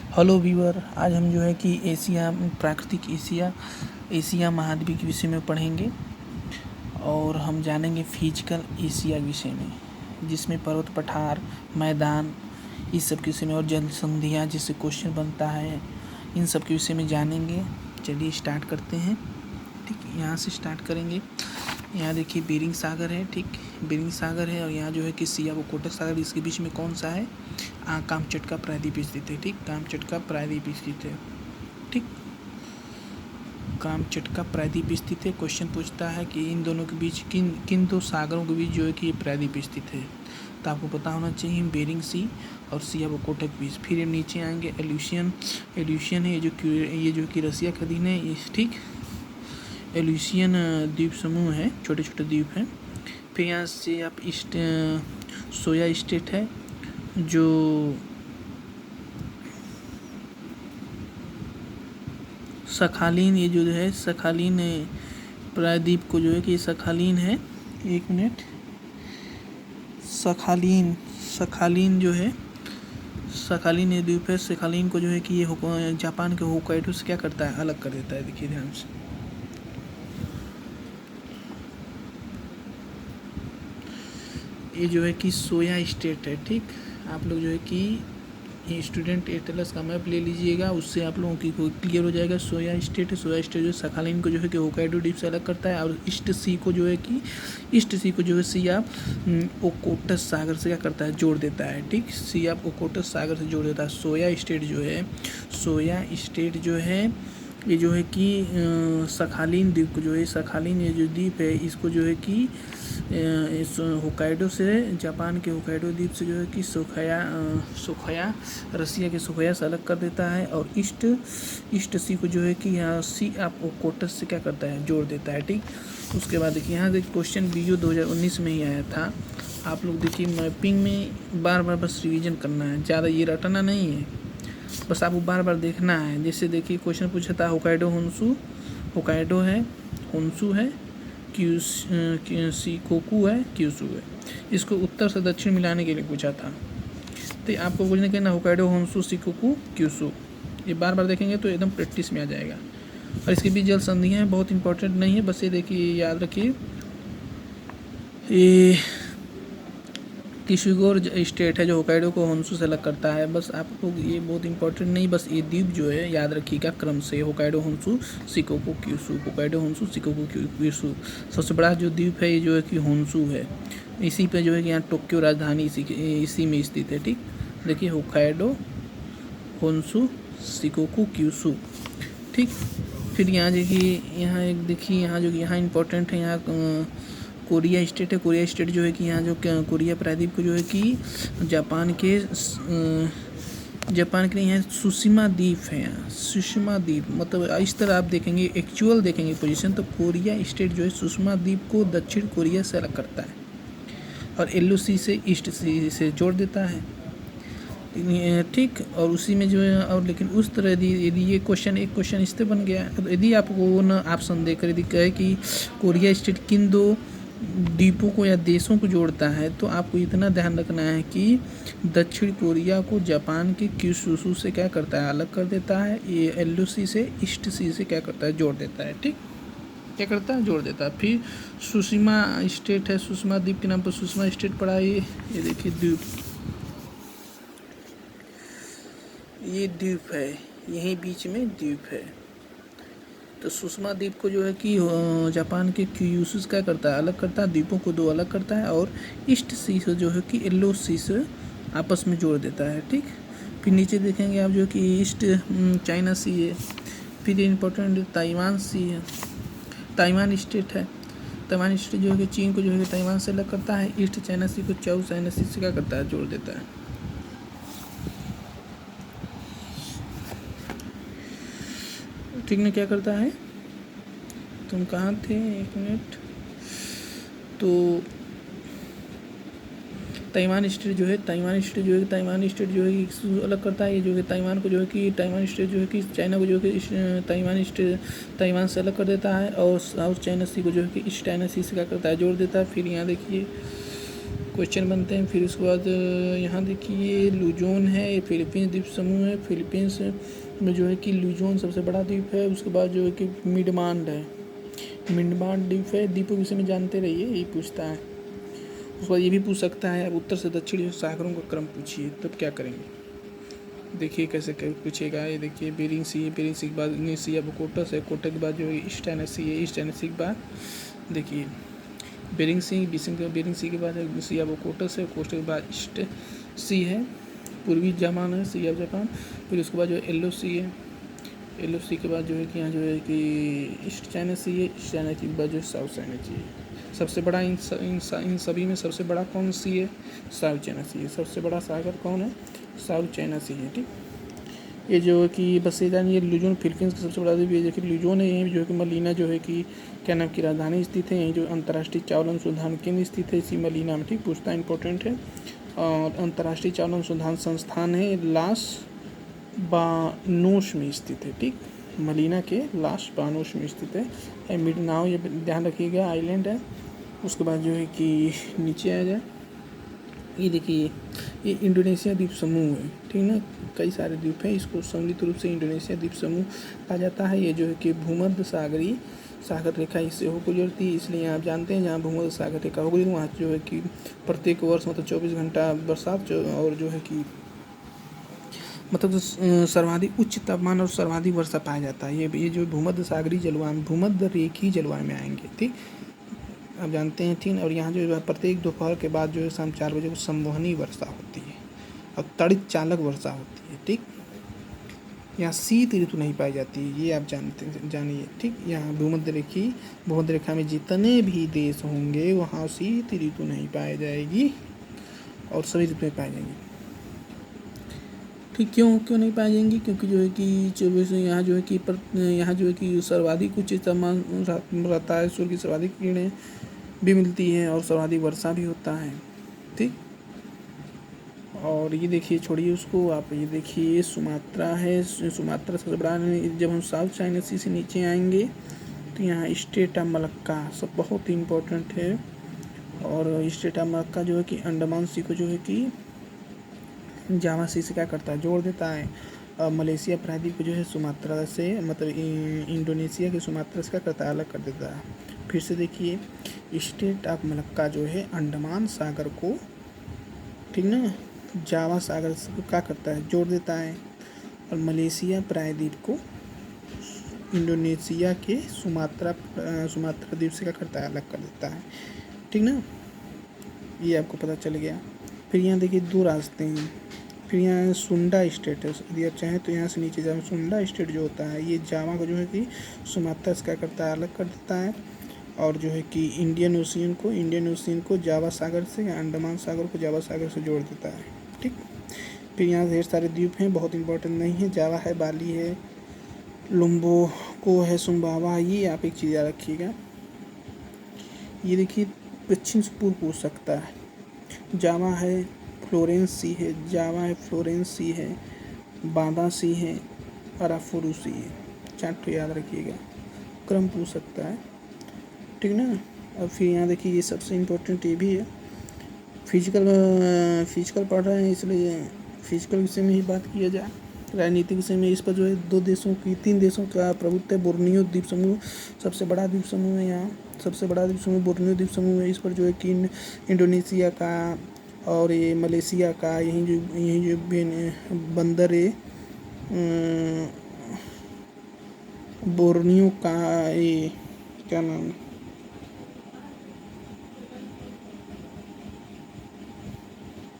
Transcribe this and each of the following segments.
Hello viewer, आज हम जो है कि एशिया प्राकृतिक एशिया महाद्वीप के विषय में पढ़ेंगे और हम जानेंगे फिजिकल एशिया विषय में, जिसमें पर्वत पठार, मैदान, इस सब के विषय में और जल संधियाँ जिससे क्वेश्चन बनता है, इन सब के विषय में जानेंगे। चलिए स्टार्ट करते हैं। ठीक, यहाँ से स्टार्ट करेंगे। यहाँ देखिए बेरिंग सागर है। ठीक, बेरिंग सागर है और यहाँ जो है कि सियाओकोटक सागर, इसके बीच में कौन सा है? कामचटका प्रायद्वीप स्थित है। ठीक, कामचटका प्रायद्वीप स्थित है। ठीक, कामचटका प्रायद्वीप स्थित है। क्वेश्चन पूछता है कि इन दोनों के बीच किन दो सागरों के बीच जो है कि ये प्रायद्वीप स्थित है, तो आपको पता होना चाहिए बेरिंग सी और सियाओकोटक बीच। फिर नीचे आएंगे एल्यूशियन है, ये जो कि रसिया का अधीन है। ठीक, एल्यूशियन द्वीप समूह है, छोटे छोटे द्वीप हैं। फिर यहाँ से आप सोया स्टेट है, जो सखालीन, ये जो है सखालीन प्रायद्वीप को जो है कि सखालीन है। एक मिनट, सखालीन जो है, सखालीन ये द्वीप है। सखालीन को जो है कि ये जापान के होक्काइडो से क्या करता है? अलग कर देता है। देखिए ध्यान से, ये जो है कि सोया स्टेट है। ठीक, आप लोग जो है कि स्टूडेंट एटलस का मैप ले लीजिएगा, उससे आप लोगों की क्लियर हो जाएगा। सोया स्टेट है। सोया स्टेट जो सखालीन को जो है कि होक्काइडो द्वीप से अलग करता है, और ईस्ट सी को जो है सिया ओकोटस सागर से क्या करता है? जोड़ देता है। ठीक, सिया ओकोटस सागर से जोड़ देता है। सोया स्टेट जो है ये जो है कि सखालीन द्वीप को जो है, सखालीन ये जो द्वीप है, इसको जो है कि इस होक्काइडो से, जापान के होक्काइडो द्वीप से जो है कि सोखाया रसिया के सोखाया से अलग कर देता है, और ईस्ट सी को जो है कि यहाँ सी आप ओकोटस से क्या करता है? जोड़ देता है। ठीक, उसके बाद देखिए यहाँ देखिए क्वेश्चन बीयू 2019 में ही आया था। आप लोग देखिए मैपिंग में बार बार बस रिवीजन करना है, ज़्यादा ये रटना नहीं है, बस आपको बार बार देखना है। जैसे देखिए क्वेश्चन पूछा था होक्काइडो है, होन्शु है, शिकोकू है, क्यूशू है। इसको उत्तर से दक्षिण मिलाने के लिए पूछा था, तो आपको पूछने के ना होक्काइडो, होन्शु, शिकोकू, क्यूशू, ये बार बार देखेंगे तो एकदम प्रैक्टिस में आ जाएगा। और इसके बीच जल संधियाँ हैं, बहुत इंपॉर्टेंट नहीं है, बस ये देखिए याद रखिए। ये किशिगोर स्टेट है जो होक्काइडो को होन्शु से अलग करता है। बस आपको ये बहुत इंपॉर्टेंट नहीं, बस ये द्वीप जो है याद रखिएगा क्रम से, Hokkaido, Honshu, Shikoku, Kyushu. Hokkaido, Honshu, Shikoku, Kyushu. सबसे बड़ा जो द्वीप है ये जो है कि होन्शु है। इसी पे जो है कि यहाँ टोक्यो राजधानी इसी में स्थित है। ठीक, देखिए होक्काइडो, होन्शु, शिकोकू, क्यूशू। ठीक, फिर यहाँ देखिए, यहाँ एक देखिए, यहाँ जो यहाँ इंपॉर्टेंट है, यहाँ कोरिया स्टेट है। कोरिया स्टेट जो है कि यहाँ जो कोरिया प्रायद्वीप को जो है कि जापान के नहीं है, सुशिमा द्वीप है। यहाँ सुशिमा द्वीप, मतलब इस तरह आप देखेंगे, एक्चुअल देखेंगे पोजीशन, तो कोरिया स्टेट जो है सुशिमा द्वीप को दक्षिण कोरिया से अलग करता है, और LOC से ईस्ट सी से जोड़ देता है। ठीक, और उसी में जो है, और लेकिन उस तरह यदि ये क्वेश्चन एक क्वेश्चन इससे बन गया, तो यदि आपको न ऑप्शन देकर यदि कहे कि कोरिया स्टेट किन दो द्वीपों को या देशों को जोड़ता है, तो आपको इतना ध्यान रखना है कि दक्षिण कोरिया को जापान के क्यूशू से क्या करता है? अलग कर देता है। ये LOC से ईस्ट सी से क्या करता है? जोड़ देता है। ठीक, क्या करता है? जोड़ देता है। फिर सुशिमा स्टेट है, सुशिमा द्वीप के नाम पर सुशिमा स्टेट पड़ा है। ये देखिए द्वीप, ये द्वीप है, यहीं बीच में द्वीप है। तो सुषमा द्वीप को जो है कि जापान के क्यूशू क्या करता है? अलग करता है, द्वीपों को दो अलग करता है, और ईस्ट सी से जो है कि LOC से आपस में जोड़ देता है। ठीक, फिर नीचे देखेंगे आप जो कि ईस्ट चाइना सी है। फिर इम्पोर्टेंट ताइवान सी है, ताइवान स्टेट है। ताइवान स्टेट जो है कि चीन को जो है कि ताइवान से अलग करता है। ईस्ट चाइना सी को चाउ चाइना सी से क्या करता है? जोड़ देता है। ठीक ने क्या करता है? तुम कहाँ थे? एक मिनट। तो ताइवान स्टेट जो है कि अलग करता है। ये जो है ताइवान को जो है कि ताइवान स्टेट जो है कि चाइना को जो है कि ताइवान से अलग कर देता है, और साउथ चाइना सी को जो है कि ईस्ट चाइना सी से क्या करता है? जोड़ देता है। फिर यहाँ देखिए क्वेश्चन बनते हैं। फिर उसके बाद यहाँ देखिए लुजोन है, ये फिलीपींस द्वीप समूह है। फिलीपींस में जो है कि लुजोन सबसे बड़ा द्वीप है। उसके बाद जो है कि मिडमांड है, मिडमांड द्वीप है। द्वीपों के विषय में जानते रहिए, यही पूछता है। उसके बाद ये भी पूछ सकता है, अब उत्तर से दक्षिणी सागरों का क्रम पूछिए, तब क्या करेंगे। देखिए कैसे पूछेगा। ये देखिए बेरिंग सी है, बेरिंग सी के बाद सी अब कोटस है, कोटस के बाद जो है ईस्ट टेनेसी है, ईस्ट टेनेसी के बाद देखिए बेरिंग सी, बेरिंग सी के बाद सी अब कोटस है, कोटस के बाद ईस्ट सी है, पूर्वी जापान है, सी ऑफ जापान। फिर उसके बाद जो येलो सी है, येलो सी के बाद जो है कि यहाँ जो है कि ईस्ट चाइना सी है, ईस्ट चाइना सी के बाद जो है साउथ चाइना सी है। सबसे बड़ा इन सभी में सबसे बड़ा कौन सी है, साउथ चाइना सी है। सबसे बड़ा सागर कौन है, साउथ चाइना सी है। ठीक, ये जो है कि बसेदान, ये लुजोन फिलीपींस का सबसे बड़ा द्वीप है। देखिए लुजोन है, यहीं जो है कि मलीना जो है कि क्या नाम की राजधानी स्थित है। यहीं जो अंतर्राष्ट्रीय चावल अनुसंधान केंद्र स्थित है इसी मलीना में। ठीक, पूछता है, इंपॉर्टेंट है। और अंतर्राष्ट्रीय चावल अनुसंधान संस्थान है लास बानोस में स्थित है। ठीक, मलीना के लास बानोस में स्थित है। मिड नाव, ये ध्यान रखिएगा, आइलैंड है। उसके बाद जो है कि नीचे आ जाए, ये देखिए ये इंडोनेशिया द्वीप समूह है। ठीक ना, कई सारे द्वीप हैं, इसको सम्मिलित रूप से इंडोनेशिया द्वीप समूह कहा जाता है। ये जो है कि भूमध्य सागर रेखा इससे हो गुजरती है, इसलिए आप जानते हैं जहाँ भूमध्य सागर रेखा हो गुजरती वहाँ जो है कि प्रत्येक वर्ष मतलब 24 घंटा बरसात और जो है कि मतलब सर्वाधिक उच्च तापमान और सर्वाधिक वर्षा पाया जाता है। ये जो भूमध्य सागरीय जलवायु, भूमध्य रेखीय जलवायु में आएंगे। ठीक, आप जानते हैं। ठीक, और यहाँ जो है प्रत्येक दोपहर के बाद जो है शाम 4 बजे को संवहनी वर्षा होती है और तड़ित चालक वर्षा होती है। ठीक, यहाँ शीत ऋतु नहीं पाई जाती है, ये आप जानिए। ठीक, यहाँ भूमध्य रेखा में जितने भी देश होंगे वहाँ शीत ऋतु नहीं पाई जाएगी और सभी ऋतुएं पाई जाएंगी। ठीक, क्यों नहीं पाई जाएंगी, क्योंकि जो है कि 24 यहाँ जो है कि सर्वाधिक उच्च तापमान रहता है, सूर्य की सर्वाधिक किरणें भी मिलती है और सर्वाधिक वर्षा भी होता है। ठीक, और ये देखिए, छोड़िए उसको, आप ये देखिए सुमात्रा है। सुमात्रा सबसे बड़ा है। जब हम साउथ चाइना सी से नीचे आएंगे तो यहाँ स्टेट ऑफ मलक्का सब बहुत ही इम्पोर्टेंट है। और स्टेट ऑफ मलक्का जो है कि अंडमान सी को जो है कि जावा सी से क्या करता है, जोड़ देता है। मलेशिया प्रायद्वीप को जो है सुमात्रा से मतलब इंडोनेशिया के सुमात्रा से क्या करता है, अलग कर देता है। फिर से देखिए, स्टेट ऑफ मलक्का जो है अंडमान सागर को, ठीक ना, जावा सागर से क्या करता है, जोड़ देता है। और मलेशिया प्रायद्वीप को इंडोनेशिया के सुमात्रा द्वीप से क्या करता है, अलग कर देता है। ठीक ना, ये आपको पता चल गया। फिर यहाँ देखिए 2 रास्ते हैं। फिर यहाँ सुंडा स्टेट है, यदि आप चाहें तो यहाँ से नीचे जाओ। सुंडा स्टेट जो होता है ये जावा को जो है कि सुमात्रा से क्या करता है, अलग कर देता है। और जो है कि इंडियन ओशियन को जावा सागर से या अंडमान सागर को जावा सागर से जोड़ देता है। ठीक, फिर यहाँ ढेर सारे द्वीप हैं, बहुत इंपॉर्टेंट नहीं है। जावा है, बाली है, लोम्बोको है, सुम्बावा। ये आप एक चीज़ याद रखिएगा। ये देखिए पश्चिम से पूर्व पूछ सकता है। जावा है, फ्लोरेंस सी है, जावा है, फ्लोरेंस सी है, बांदा सी है, अराफुरु सी है। 4 याद रखिएगा, क्रम पूछ सकता है। ठीक ना, अब फिर यहाँ देखिए ये सबसे इम्पोर्टेंट ये भी है। फिजिकल पढ़ रहे हैं इसलिए फिजिकल विषय में ही बात किया जाए। राजनीतिक विषय में इस पर जो है 3 देशों का प्रभुत्व है। बोर्नियो द्वीप समूह सबसे बड़ा द्वीप समूह है। यहाँ सबसे बड़ा द्वीप समूह बोर्नियो द्वीप समूह है। इस पर जो है कि इंडोनेशिया का और ये मलेशिया का यहीं जो बंदर है बोर्नियो का, ये क्या नाम है,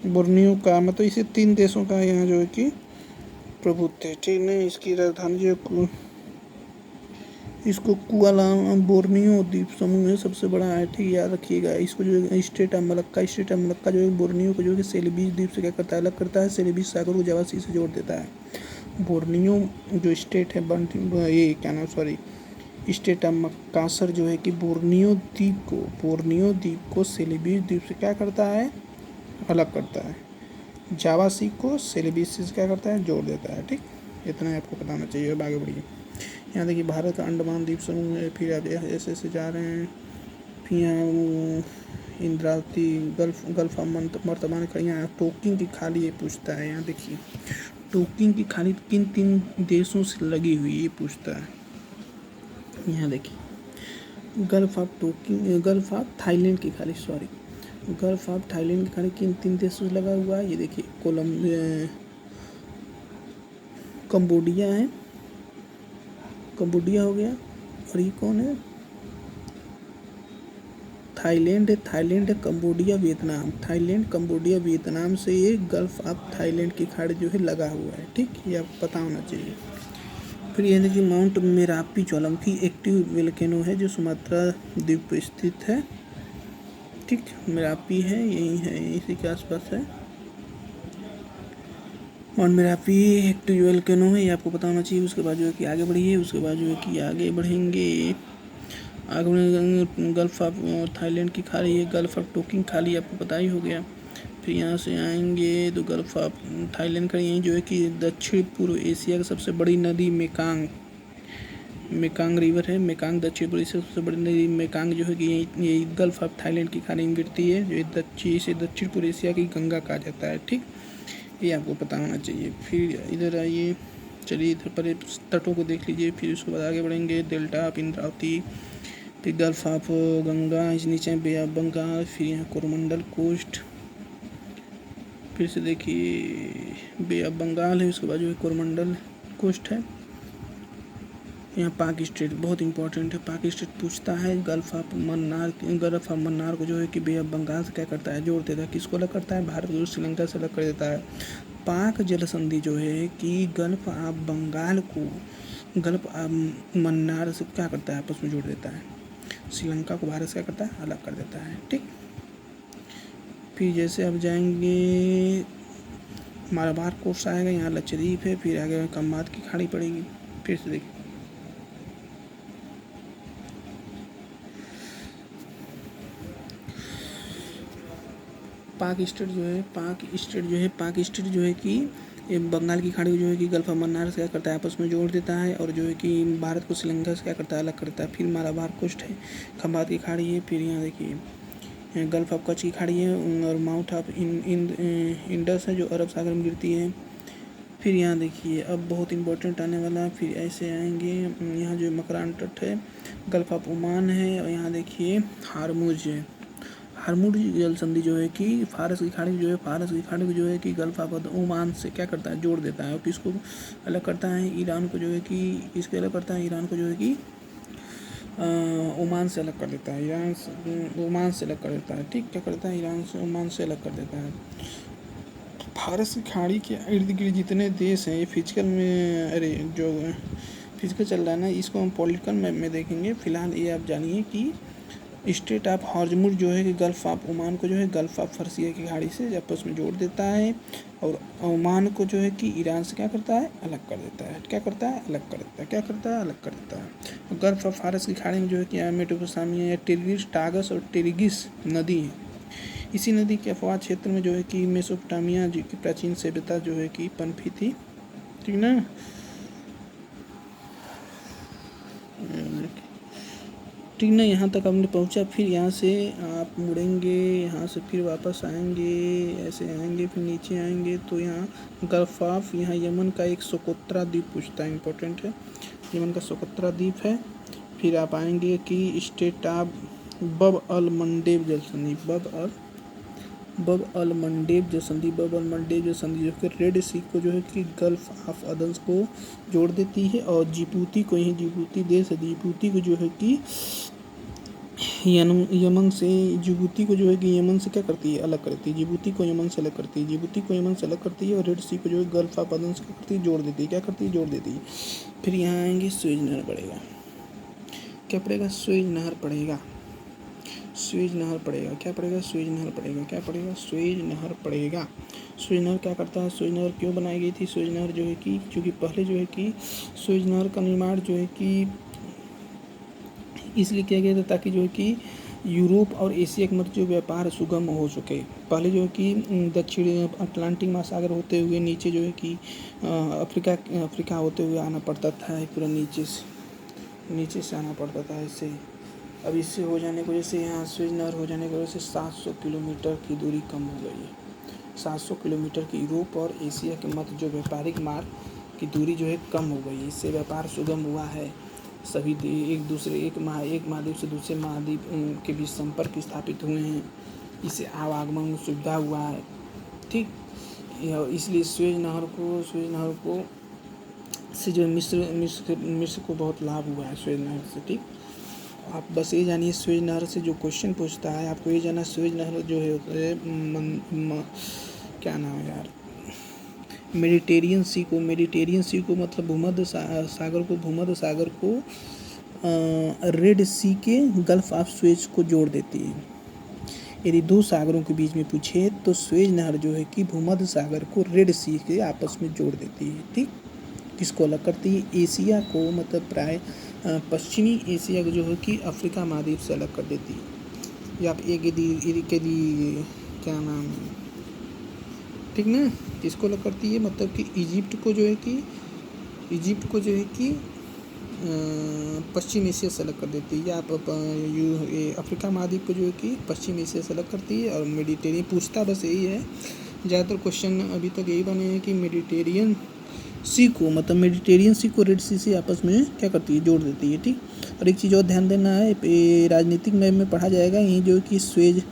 बोर्नियो का, मतलब इसे 3 देशों का यहाँ जो है कि प्रभुत्व है। ठीक है, इसकी राजधानी जो इसको बोर्नियो द्वीप समूह है, सबसे बड़ा है। ठीक, याद रखिएगा इसको जो है स्टेट ऑफ मलक्का जो है बोर्नियो को जो है सेलेबीज द्वीप से क्या करता है, अलग करता है। सेलेबीज सागर को जावा सी से जोड़ देता है। बोर्नियो जो स्टेट है ये क्या नाम स्टेट ऑफ मकासर जो है कि बोर्नियो द्वीप को सेलेबीज द्वीप से क्या करता है, अलग करता है। जावा सी को सेलेबीज से क्या करता है, जोड़ देता है। ठीक, इतना आपको बताना चाहिए। अब आगे बढ़िए। यहाँ देखिए भारत का अंडमान द्वीप समूह है। फिर आप ऐसे जा रहे हैं। फिर इंद्रावती, गल्फ ऑफ मर्तबान का। यहाँ टोकिंग की खाड़ी ये पूछता है। यहाँ देखिए टोकिंग की खाड़ी किन 3 देशों से लगी हुई ये पूछता है। यहाँ देखिए गल्फ ऑफ थाईलैंड की खाड़ी, सॉरी, गल्फ ऑफ थाईलैंड की खाड़ी किन 3 देशों से लगा हुआ है। ये देखिए कंबोडिया है, कंबोडिया हो गया, और ये कौन है, थाईलैंड है, Cambodia, Vietnam. Thailand, Cambodia, Vietnam से ये गल्फ ऑफ थाईलैंड की खाड़ी जो है लगा हुआ है। ठीक, ये आपको पता होना चाहिए। फिर ये देखिए माउंट मेरापी ज्वालामुखी एक्टिव वोल्केनो है जो सुमात्रा द्वीप पर स्थित है। ठीक, मेरापी है, यही है, इसी के आसपास है। माउंट मेरापी एक्टिव वोल्केनो है, ये आपको पता होना चाहिए। उसके बाद जो है कि आगे बढ़िए, उसके बाद जो है कि आगे बढ़ेंगे, गल्फ ऑफ थाईलैंड की खाड़ी है, गल्फ ऑफ टोकिंग खाड़ी आपको पता ही हो गया। फिर यहाँ से आएंगे तो गल्फ ऑफ थाईलैंड का यही जो है कि दक्षिण पूर्व एशिया की सबसे बड़ी नदी मेकांग रिवर है। मेकांग दक्षिण पूर्व एशिया की सबसे बड़ी नदी मेकांग जो है कि यही गल्फ ऑफ थाईलैंड की खाड़ी में गिरती है, जो दक्षिण पूर्व एशिया की गंगा कहा जाता है। ठीक, ये आपको पता होना चाहिए। फिर इधर आइए, चलिए इधर पर तटों को देख लीजिए। फिर उसके बाद आगे बढ़ेंगे, डेल्टा ऑफ इंद्रावती, फिर गल्फ ऑफ गंगा, इस नीचे बे ऑफ बंगाल, फिर यहाँ कोरोमंडल कोस्ट, फिर से देखिए बे ऑफ बंगाल है, उसके बाद जो है कोरोमंडल कोस्ट है। यहाँ पाक स्टेट बहुत इंपॉर्टेंट है, पाक स्टेट पूछता है। गल्फ ऑफ मन्नार को जो है कि बे ऑफ बंगाल से क्या करता है, जोड़ देता है। किसको अलग करता है, भारत और श्रीलंका से अलग कर देता है। पाक जल संधि जो है कि गल्फ ऑफ बंगाल को गल्फ ऑफ मन्नार से क्या करता है, आपस में जोड़ देता है। श्रीलंका को भारत से क्या करता है, अलग कर देता है। ठीक, फिर जैसे अब जाएंगे मालाबार कोर्स आएगा, यहाँ लक्षद्वीप है, फिर आगे कम्बात की खाड़ी पड़ेगी। फिर से देखिए पाक स्टेट जो है कि ये बंगाल की खाड़ी को जो है कि गल्फ ऑफ मन्नार से क्या करता है, आपस में जोड़ देता है, और जो है कि भारत को श्रीलंका से क्या करता है, अलग करता है। फिर मालाबार कोस्ट है, खंबात की खाड़ी है। फिर यहाँ देखिए गल्फ ऑफ कच्छ की खाड़ी है, और माउंट ऑफ इंडस है जो अरब सागर में गिरती है। फिर यहाँ देखिए अब बहुत इंपॉर्टेंट आने वाला। फिर ऐसे आएंगे, यहाँ जो मकरान तट है, गल्फ ऑफ ओमान है, और यहाँ देखिए हारमुज है। हारमुज जल संधि जो है कि फारस की खाड़ी को जो है कि गल्फ ऑफ ओमान से क्या करता है, जोड़ देता है। और किसको अलग करता है, ईरान को जो है कि किसके अलग करता है, ईरान को जो है कि ओमान से अलग कर देता है, ओमान से अलग कर देता है। ठीक, क्या करता है, ईरान से ओमान से अलग कर देता है। फारस की खाड़ी के इर्द गिर्द जितने देश हैं, ये फिजिकल में, अरे जो फिजिकल चल रहा है ना, इसको हम पॉलिटिकल मैप में देखेंगे। फिलहाल ये आप जानिए कि स्टेट ऑफ हॉर्मुज जो है कि गल्फ ऑफ ओमान को जो है गल्फ ऑफ फारसिया की खाड़ी से आपस में जोड़ देता है, और ओमान को जो है कि ईरान से क्या करता है, अलग कर देता है। क्या करता है, अलग कर देता है। क्या करता है, अलग कर देता है। गल्फ ऑफ फारस की खाड़ी में जो है कि मेसोपोटामिया, टिग्रिस, टागस और टिग्रिस नदी है। इसी नदी के अफवाह क्षेत्र में जो है कि मेसोपोटामिया जी की प्राचीन सभ्यता जो है कि पनपी थी। ठीक ना, ठीक ना, यहाँ तक हमने पहुँचा। फिर यहाँ से आप मुड़ेंगे, यहाँ से फिर वापस आएंगे, ऐसे आएंगे, फिर नीचे आएंगे तो यहाँ गल्फ ऑफ, यहाँ यमन का एक सोकोत्रा द्वीप पूछता है, इंपॉर्टेंट है, यमन का सोकोत्रा द्वीप है। फिर आप आएंगे कि स्टेट ऑफ बब अल मंडेब जल संधि, बब अल मंडेब जल संधि जो कि रेड सी को जो है कि गल्फ ऑफ अदन को जोड़ देती है, और जिबूती को, यही जिबूती देश है, जिबूती को जो है कि यमन से, जिबूती को जो है कि यमन से क्या करती है, अलग करती है। जिबूती को यमन से अलग करती है, और रेड सी को जो है गल्फ ऑफ अदन से क्या करती है, जोड़ देती है। क्या करती है, जोड़ देती है। फिर यहाँ आएंगे, सुएज नहर पड़ेगा। क्या पड़ेगा, सुएज नहर पड़ेगा। सुएज नहर पड़ेगा। क्या पड़ेगा, सुएज नहर पड़ेगा। क्या पड़ेगा, सुएज नहर पड़ेगा। सुएज नहर क्या करता है, सुएज नहर क्यों बनाई गई थी, सुएज नहर जो है कि क्योंकि पहले जो है कि सुएज नहर का निर्माण जो है कि इसलिए किया गया था ताकि जो है कि यूरोप और एशिया के मध्य जो व्यापार सुगम हो सके। पहले जो है कि दक्षिण अटलांटिक महासागर होते हुए नीचे जो है कि अफ्रीका होते हुए आना पड़ता था, पूरा नीचे से आना पड़ता था ऐसे। अब इससे हो जाने की वजह से यहाँ स्वेज नहर हो जाने की वजह से 700 किलोमीटर की दूरी कम हो गई है। 700 किलोमीटर की यूरोप और एशिया के मध्य जो व्यापारिक मार्ग की दूरी जो है कम हो गई है। इससे व्यापार सुगम हुआ है। सभी एक महाद्वीप से दूसरे महाद्वीप के बीच संपर्क स्थापित हुए हैं। इससे आवागमन में सुविधा हुआ है। ठीक, इसलिए स्वेज नहर को से जो मिस्र को बहुत लाभ हुआ है स्वेज नहर से। ठीक, आप बस ये जानिए स्वेज नहर से जो क्वेश्चन पूछता है आपको ये जानना, स्वेज नहर जो है क्या नाम है यार, मेडिटेरियन सी को मतलब भूमध्य सागर को रेड सी के गल्फ ऑफ स्वेज को जोड़ देती है। यदि दो सागरों के बीच में पूछे तो स्वेज नहर जो है कि भूमध्य सागर को रेड सी के आपस में जोड़ देती है। ठीक, किसको अलग करती है? एशिया को, मतलब प्राय पश्चिमी एशिया को जो है कि अफ्रीका महाद्वीप से अलग कर देती है। या आप क्या नाम है, ठीक ना, किसको अलग करती है? मतलब कि इजिप्ट को जो है कि पश्चिम एशिया से अलग कर देती है। या आप अफ्रीका महाद्वीप को जो है कि पश्चिम एशिया से अलग करती है। और मेडिटेरियन पूछता बस यही है, ज़्यादातर क्वेश्चन अभी तक यही बने हैं कि मेडिटेरियन सी को रेड सी से आपस में क्या करती है? जोड़ देती है। ठीक, और एक चीज़ और ध्यान देना है, राजनीतिक मैप में पढ़ा जाएगा, यहीं जो कि स्वेज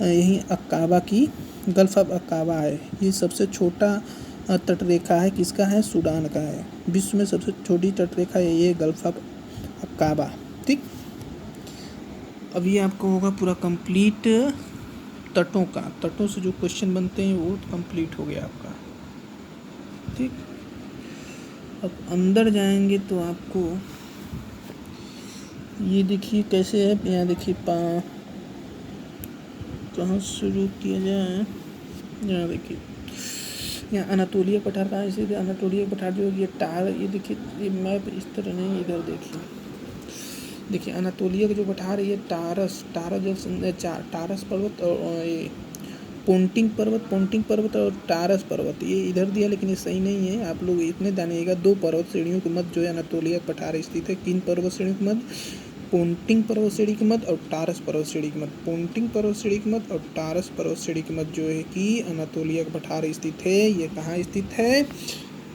यहीं अक्काबा की गल्फ ऑफ अक्काबा है। ये सबसे छोटा तटरेखा है, किसका है? सूडान का है। विश्व में सबसे छोटी तटरेखा है ये गल्फ ऑफ अक्काबा। ठीक, अब ये आपको होगा पूरा कंप्लीट तटों से जो क्वेश्चन बनते हैं वो कंप्लीट हो गया आपका। ठीक, अब अंदर जाएंगे तो आपको ये देखिए कैसे है। यहाँ देखिए कहाँ शुरू किया जाए। यहाँ देखिए, यहाँ अनातोलिया पठार कहाँ से? अनातोलिया पठार जो है ये देखिए, ये मैप इस तरह नहीं, इधर देखिए अनातोलिया का जो पठार है ये टारस पर्वत और ये पोंटिंग पर्वत और टारस पर्वत ये इधर दिया, लेकिन ये सही नहीं है। आप लोग इतने जानिएगा, 2 पर्वत श्रेणियों के मध्य जो है अनातोलिया पठार स्थित है। 3 पर्वत श्रेणियों के मध्य, पोंटिंग पर्वत श्रेणी के मध्य और टारस पर्वत श्रेणी के मध्य। पोंटिंग पर्वत श्रेणी के मध्य और टारस पर्वत श्रेणी के मध्य जो है कि अनातोलिया का पठार स्थित है। ये कहाँ स्थित है?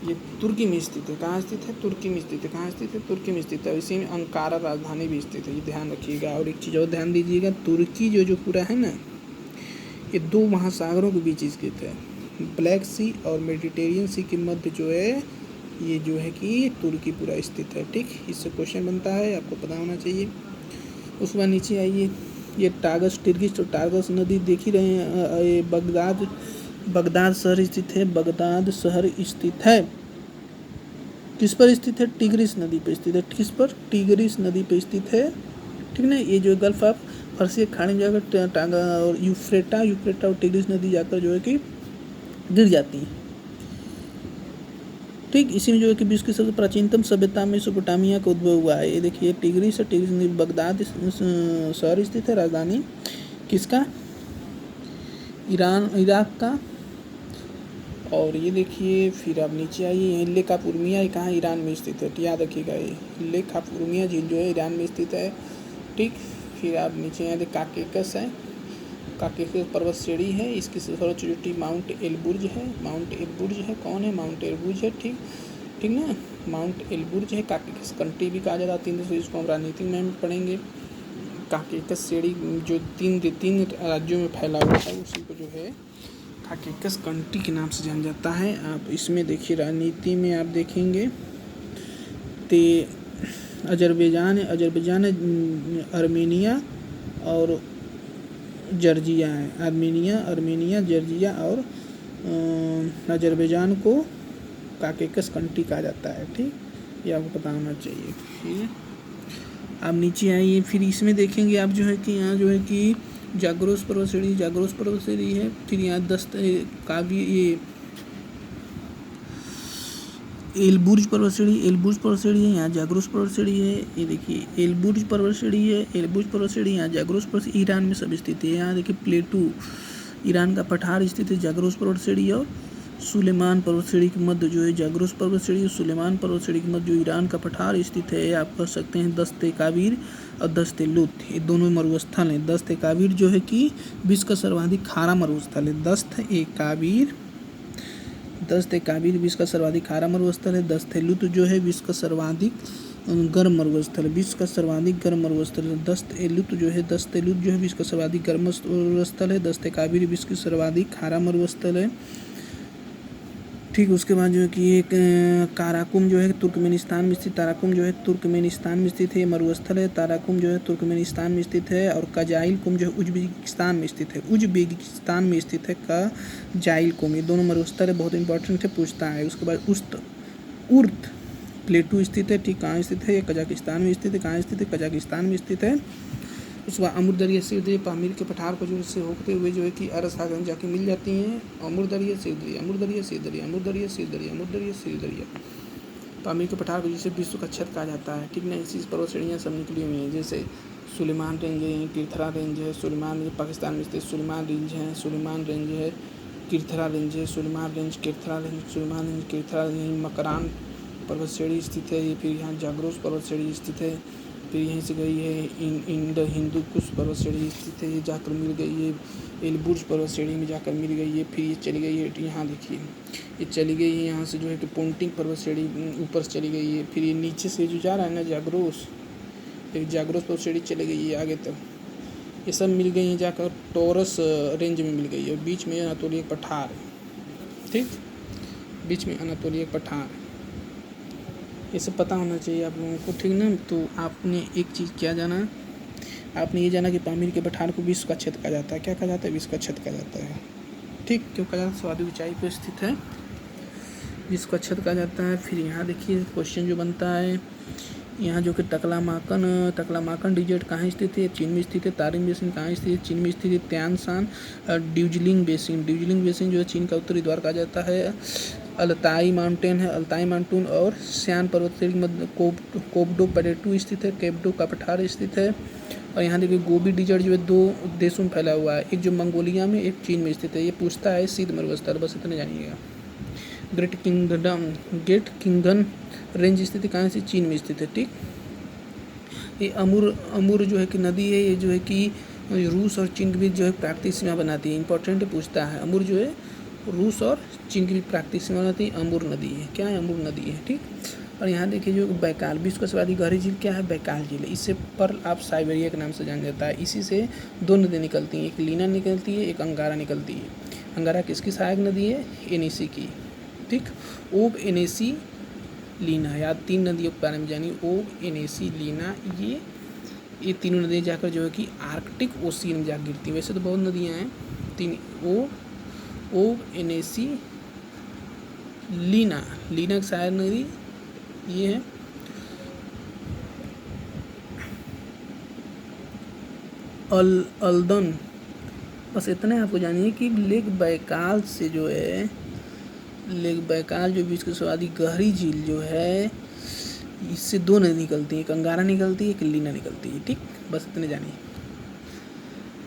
ये तुर्की में स्थित है। कहाँ स्थित है? तुर्की में स्थित है। कहाँ स्थित है? तुर्की में स्थित है। इसी में अंकारा राजधानी भी स्थित है, ये ध्यान रखिएगा। और एक चीज़ और ध्यान दीजिएगा, तुर्की जो पूरा है ना, ये 2 महासागरों के बीच स्थित है। ब्लैक सी और मेडिटेरियन सी के मध्य जो है ये जो है कि तुर्की पूरा स्थित है। ठीक, इससे क्वेश्चन बनता है, आपको पता होना चाहिए। उसके बाद नीचे आइए, ये टारगस नदी देख ही रहे हैं। ये बगदाद शहर स्थित है। बगदाद शहर स्थित है किस पर स्थित है? टिग्रिस नदी पर स्थित है। किस पर? टिग्रिस नदी पर स्थित है। ठीक ना, ये जो गल्फ ऑफ पर्सिया खाड़ी में जाकर टांगा और यूफ्रेटा और टिग्रिस नदी जाकर जो है कि गिर जाती है। ठीक, इसी में जो है कि विश्व की सबसे प्राचीनतम सभ्यता में मेसोपोटामिया का उद्भव हुआ है। ये देखिए टिग्रिस नदी बगदाद शहर स्थित है। राजधानी किसका? इराक का। और ये देखिए, फिर आप नीचे आइए, लेक ऑफ उर्मिया कहाँ? ईरान में स्थित है। याद रखिएगा, ये लेक ऑफ उर्मिया झील जो है ईरान में स्थित है। ठीक, फिर आप नीचे आए, काकेकस है। काकेकस पर्वत श्रेणी है, इसकी सर्वोच्च चोटी माउंट एलबुर्ज है। कौन है? माउंट एलबुर्ज है। ठीक ना, माउंट एलबुर्ज है। काकेकस कंट्री भी कहा जाता है। 3 इसको हम राजनीतिक में पढ़ेंगे। काकेकस श्रेणी जो 3 राज्यों में फैला हुआ है उसी को जो है काकेकस कंट्री के नाम से जाना जाता है। आप इसमें देखिए, राजनीति में आप देखेंगे तो अजरबैजान, आर्मेनिया और जॉर्जिया है। आर्मेनिया, जॉर्जिया और अजरबैजान को काकेकस कंट्री कहा जाता है। ठीक, ये आपको पता होना चाहिए। ठीक है, आप नीचे आइए, फिर इसमें देखेंगे आप जो है कि यहाँ जो है कि जाग्रोस पर्वत श्रेणी है। फिर यहाँ ये एलबुर्ज पर्वत श्रेणी है। यहाँ जाग्रोस पर्वत श्रेणी है। ये देखिए एलबुर्ज पर्वत श्रेणी है। यहाँ जाग्रोस पर्वत ईरान में सब स्थित है। यहाँ देखिए प्लेटू ईरान का पठार स्थित है। जाग्रोस पर्वत श्रेणी और सुलेमान पर्वत श्रेणी के मध्य जो है जाग्रोस पर्वत श्रेणी, सुलेमान पर्वत श्रेणी के मध्य जो ईरान का पठार स्थित है, आप कह सकते हैं दस्त ए काबिर और दस्त ए लुत, ये दोनों मरुस्थल हैं। दस्त ए काबिर जो है कि विश्व का सर्वाधिक खारा मरुस्थल है। दस्त ए काबिर विश्व का सर्वाधिक खारा मरुस्थल है। दस्त ए लुत जो है विश्व का सर्वाधिक गर्म मरुस्थल है। विश्व का सर्वाधिक गर्म मरुस्थल है दस्त ए लुत जो है। दस्त ए लुत जो है विश्व का सर्वाधिक गर्म मरुस्थल है। दस्त ए काबिर विश्व की सर्वाधिक खारा मरुस्थल है। ठीक, उसके बाद जो है कि एक काराकुम जो है तुर्कमेनिस्तान में स्थित, ताराकुम जो है तुर्कमेनिस्तान में स्थित है, मरुस्थल है। ताराकुम जो है तुर्कमेनिस्तान में स्थित है। और कजाइल कुम जो है उज्बेकिस्तान में स्थित है। उज्बेकिस्तान में स्थित है कजाइल कुम, ये दोनों मरुस्थल है, बहुत इंपॉर्टेंट है, पूछता है। उसके बाद उर्त प्लेटू स्थित है। ठीक, कहाँ स्थित है? ये कजाकिस्तान में स्थित है। कहाँ स्थित है? कजाकिस्तान में स्थित है। उसके बाद अमूर दरिया सिरदरिया पामीर के पठार को जो से होते हुए जो है कि अरब सागर में जाके मिल जाती हैं। अमूर दरिया सिरदरिया, अमूर दरिया सिरदरिया, अमूर दरिया सिरदरिया, अमूर दरिया सिरदरिया, पामीर के पठार को जिसे विश्व का छत कहा जाता है। ठीक ना, इसी पर्वत श्रेणियाँ सब निकली हुई हैं, जैसे सुलेमान रेंज है, किरथरा रेंज है, सुलेमान पाकिस्तान में स्थित सुलेमान रेंज है, सुलेमान रेंज है, किरथरा रेंज है, Sulaiman range, Kirthar range, Sulaiman range, Kirthar range, Makran पर्वत श्रेणी स्थित है। ये फिर यहाँ जाग्रोस पर्वत श्रेणी स्थित है। फिर यहीं से गई है हिंदू कुश पर्वत श्रेणी स्थित है, ये जाकर मिल गई है एलबुर्ज पर्वत श्रेणी में जाकर मिल गई है। फिर ये चली गई है यहाँ, देखिए ये चली गई है यहाँ से जो है कि पोंटिंग पर्वत श्रेणी ऊपर से चली गई है। फिर ये नीचे से जो जा रहा है ना जाग्रोस, एक जाग्रोस पर्वत श्रेणी चली गई है आगे तक, ये सब मिल गई हैं जाकर टॉरस रेंज में मिल गई है। बीच में अनातोलिया पठार है। ठीक, बीच में अनातोलिया पठार, ये सब पता होना चाहिए आप लोगों को। ठीक ना, तो आपने एक चीज़ क्या जाना, आपने ये जाना कि पामीर के पठार को विश्व का छत कहा जाता है। क्या कहा जाता है? विश्व का छत कहा जाता है। ठीक, क्यों कहा जाता है? सर्वाधिक ऊंचाई पर स्थित है, विश्व का छत कहा जाता है। फिर यहाँ देखिए क्वेश्चन जो बनता है यहाँ जो कि टकलामाकन डिजर्ट कहाँ स्थित है? चीन में स्थित है। तारिम बेसिन कहाँ स्थित है? चीन में स्थित है। त्यान शान ड्यूजलिंग बेसिन जो है चीन का उत्तरी द्वार कहा जाता है। अलताई माउंटेन है, अलताई माउंटेन और श्यान पर्वत श्रेणी के मध्य कोबडो पडेटू स्थित है, केबडो का पठार स्थित है। और यहाँ देखिए गोबी डिजर्ट जो है दो देशों में फैला हुआ है, एक जो मंगोलिया में, एक चीन में स्थित है। ये पूछता है शीत मरुस्थल, बस इतने जानिएगा। ग्रेट किंगडम रेंज स्थित है कहाँ से? चीन में स्थित है। ठीक, ये अमूर जो है कि नदी है, ये जो है कि रूस और चीन के बीच जो है प्राकृतिक सीमा बनाती है। इंपॉर्टेंट पूछता है, अमूर जो है रूस और चीन की प्राकृतिक सीमा बनाती है, अमूर नदी है। क्या है? अमूर नदी है। ठीक, और यहाँ देखिए जो बैकाल, विश्व का सर्वाधिक गहरी झील क्या है? बैकाल झील है। इससे पर आप साइबेरिया के नाम से जाना जाता है। इसी से दो नदी निकलती हैं, एक लीना निकलती है, एक अंगारा निकलती है। अंगारा किसकी सहायक नदी है? एनएसी की। ठीक, ओब, एनएसी, लीना, या तीन नदियों के बारे में जानिए। ओब, एनएसी, लीना, ये तीनों नदियाँ जाकर जो है कि आर्कटिक ओशियन में जाकर गिरती हैं। वैसे तो बहुत नदियाँ हैं, तीन, ओब, एनएसी, लीना की सहायक नदी ये है। अल्दन, बस इतने आपको जानिए कि लेक बैकाल से जो है, लेक बैकाल जो विश्व की सर्वाधिक गहरी झील जो है, इससे दो नदी निकलती हैं, एक अंगारा निकलती है, एक लीना निकलती है। ठीक, बस इतने जानिए।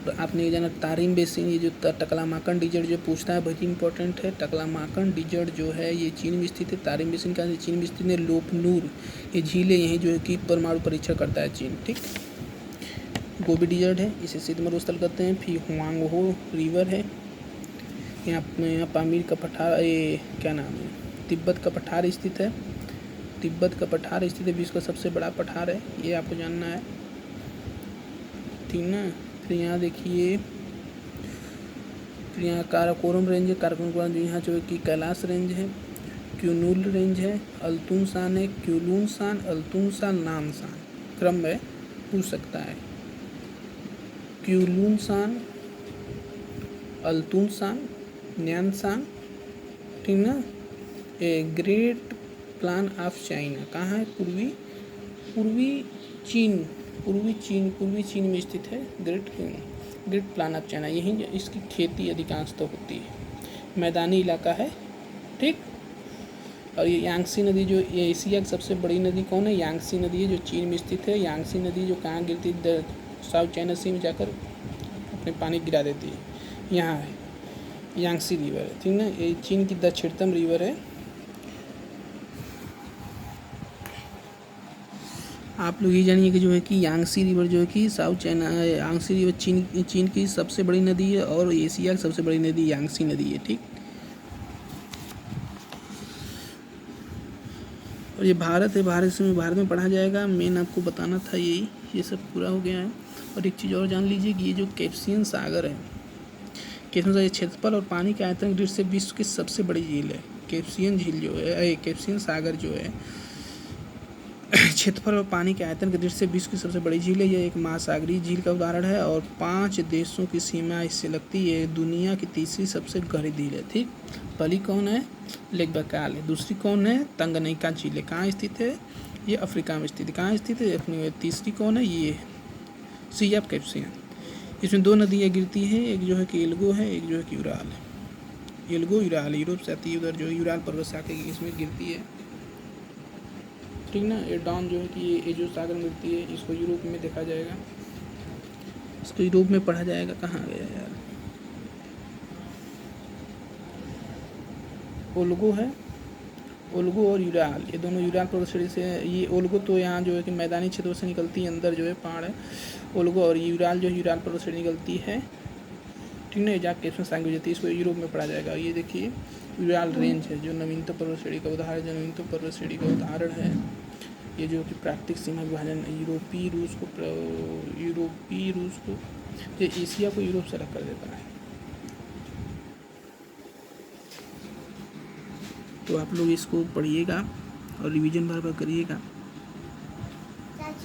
तो आपने ये जाना तारिम बेसिन, ये जो टकलामाकन डिजर्ट जो पूछता है बहुत इंपॉर्टेंट है। टकलामाकन डिजर्ट जो है ये चीन में स्थित है। तारिम बेसिन का चीन में स्थित है। लोपनूर ये झील है, यहीं जो है कि परमाणु परीक्षण करता है चीन। ठीक, गोबी डिजर्ट है, इसे शीत मरुस्थल कहते हैं। फिर हुआंगहो रिवर है, यहाँ पामीर का पठार, ये क्या नाम है, तिब्बत का पठार स्थित है। तिब्बत का पठार स्थित है, विश्व का सबसे बड़ा पठार है, ये आपको जानना है। ठीक ना, फिर यहाँ देखिए, फिर यहाँ काराकोरम रेंज है। काराकोरम यहाँ जो है कि कैलाश रेंज है, क्यूनूल रेंज है, अल्तुन शान है, क्यूलून शान, अल्तुन शान, नाम शान, क्रम में पूछ सकता है। क्यूलून शान, अल्तुन शान, न्यान शान। ठीक ना, a great plan of China कहाँ है? पूर्वी चीन में स्थित है ग्रेट प्लान ऑफ चाइना। यहीं इसकी खेती अधिकांश तो होती है, मैदानी इलाका है। ठीक, और ये यांगसी नदी जो एशिया की सबसे बड़ी नदी कौन है? यांगसी नदी है, जो चीन में स्थित है। यांगसी नदी जो कहाँ गिरती है? साउथ चाइना सी में जाकर अपने पानी गिरा देती है, यहाँ है। यांगसी रिवर है, ठीक ना। ये चीन की दक्षिणतम रिवर है। आप लोग ये जानिए कि जो है कि यांगसी रिवर जो है कि साउथ चाइना, यांगसी रिवर चीन की सबसे बड़ी नदी है और एशिया की सबसे बड़ी नदी यांगसी नदी है, ठीक। और ये भारत है, भारत में पढ़ा जाएगा। मेन आपको बताना था यही, ये सब पूरा हो गया है। और एक चीज़ और जान लीजिए कि ये जो कैस्पियन सागर है, कैस्पियन सागर क्षेत्रफल और पानी के आयतन की दृष्टि से विश्व की सबसे बड़ी झील है। कैस्पियन झील जो है, कैस्पियन सागर जो है क्षेत्रफल और पानी के आयतन की दृष्टि से विश्व की सबसे बड़ी झील है। यह एक महासागरीय झील का उदाहरण है और 5 देशों की सीमा इससे लगती है। दुनिया की तीसरी सबसे गहरी झील है, ठीक। पहली कौन है? लेक बकाल है। दूसरी कौन है? तंगनीका झील है। कहाँ स्थित है? ये अफ्रीका में स्थित है। कहाँ स्थित है? अपनी। तीसरी कौन है? ये सी ऑफ कैस्पियन। इसमें 2 नदियाँ गिरती हैं, एक जो है कि एल्गो है, एक जो है कि यूराल है। एल्गो यूराल यूरोप से आती है, उधर जो यूराल पर्वत से आके इसमें गिरती है, ठीक ना। ये डॉन जो है कि ये जो सागर मिलती है, इसको यूरोप में देखा जाएगा, इसको यूरोप में पढ़ा जाएगा। कहाँ गया यार? ओल्गो है, ओल्गो और यूराल, ये दोनों यूराल पर्वत श्रेणी से। ये ओल्गो तो यहाँ जो है कि मैदानी क्षेत्रों से निकलती है, अंदर जो है पहाड़ है ओल्गो, और यूराल जो यूराल पर्वत श्रेणी निकलती है, ठीक ना। जाके इसमें साइंग हो जाती है, इसको यूरोप में पढ़ा जाएगा। ये देखिए यूराल रेंज है जो नवीनतम पर्वत श्रेणी का उदाहरण, जो नवीनतम पर्वत श्रेणी का उदाहरण है। ये जो कि प्राकृतिक सीमा विभाजन यूरोपीय रूस को ये एशिया को यूरोप से अलग कर देता है। तो आप लोग इसको पढ़िएगा और रिवीजन बार बार करिएगा।